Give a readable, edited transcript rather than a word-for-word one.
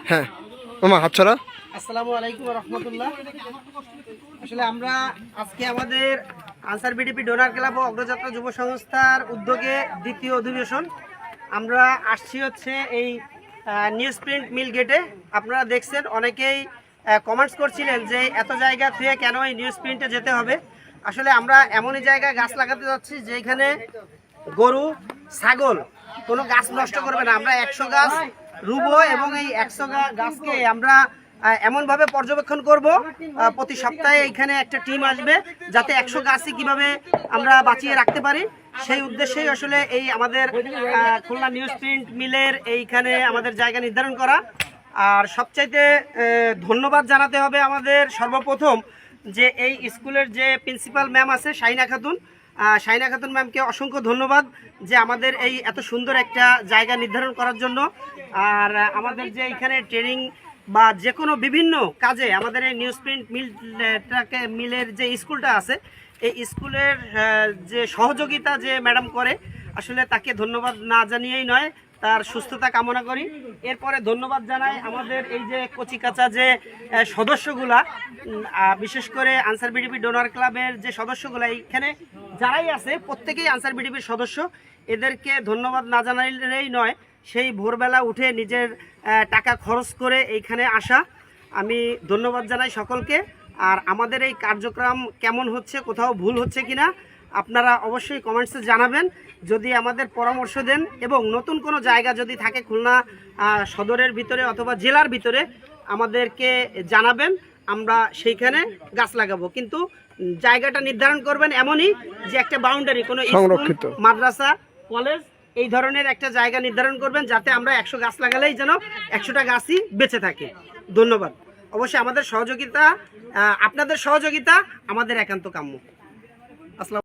হ্যাঁ মামা হাত ছড়া। আসসালামু আলাইকুম রহমতুল্লাহ। আসলে আমরা আজকে আমাদের আনসার বিডিপি ডোনার ক্লাব ও অগ্রযাত্রা যুব সংস্থার উদ্যোগে দ্বিতীয় অধিবেশন আমরা আসছি হচ্ছে এই নিউজ প্রিন্ট মিল গেটে। আপনারা দেখছেন অনেকেই কমেন্টস করছিলেন যে এত জায়গা থেকে কেন এই নিউজ প্রিন্টে যেতে হবে। আসলে আমরা এমনই জায়গায় গাছ লাগাতে যাচ্ছি যেখানে গরু ছাগল কোনো গাছ নষ্ট করবে না। আমরা 100 গাছ রুবো এবং এই 100 গাছকে আমরা এমনভাবে পর্যবেক্ষণ করব, প্রতি সপ্তাহে এইখানে একটা টিম আসবে যাতে 100 গাছই কীভাবে আমরা বাঁচিয়ে রাখতে পারি সেই উদ্দেশ্যেই আসলে এই আমাদের খুলনা নিউজ প্রিন্ট মিলের এইখানে আমাদের জায়গা নির্ধারণ করা। আর সবচাইতে ধন্যবাদ জানাতে হবে আমাদের সর্বপ্রথম যে এই স্কুলের যে প্রিন্সিপাল ম্যাম আছে শাহিনা খাতুন ম্যামকে অসংখ্য ধন্যবাদ যে আমাদের এই এত সুন্দর একটা জায়গা নির্ধারণ করার জন্য। আর আমাদের যে এখানে ট্রেনিং বা যে কোনো বিভিন্ন কাজে আমাদের এই নিউজ প্রিন্ট মিলের যে স্কুলটা আছে এই স্কুলের যে সহযোগিতা যে ম্যাডাম করে আসলে তাকে ধন্যবাদ না জানিয়েই নয়, তার সুস্থতা কামনা করি। এরপরে ধন্যবাদ জানাই আমাদের এই যে কচিকাচা যে সদস্যগুলা, বিশেষ করে আনসার বিডিপি ডোনার ক্লাবের যে সদস্যগুলা এইখানে যারাই আছে প্রত্যেকেই আনসার বিডিপির সদস্য। এদেরকে ধন্যবাদ না জানাইলেই নয়, সেই ভোরবেলা উঠে নিজের টাকা খরচ করে এইখানে আসা। আমি ধন্যবাদ জানাই সকলকে। আর আমাদের এই কার্যক্রম কেমন হচ্ছে, কোথাও ভুল হচ্ছে কিনা আপনারা অবশ্যই কমেন্টসে জানাবেন, যদি আমাদের পরামর্শ দেন এবং নতুন কোনো জায়গা যদি থাকে খুলনা সদরের ভিতরে অথবা জেলার ভিতরে আমাদেরকে জানাবেন, আমরা সেইখানে গাছ লাগাবো। কিন্তু জায়গাটা নির্ধারণ করবেন এমনই যে একটা বাউন্ডারি, কোনো সংরক্ষিত মাদ্রাসা কলেজ এই ধরনের একটা জায়গা নির্ধারণ করবেন যাতে আমরা 100 গাছ লাগালেই যেন 100টা গাছই বেঁচে থাকে। ধন্যবাদ। অবশ্যই আমাদের সহযোগিতা, আপনাদের সহযোগিতা আমাদের একান্ত কাম্য। আসসালাম।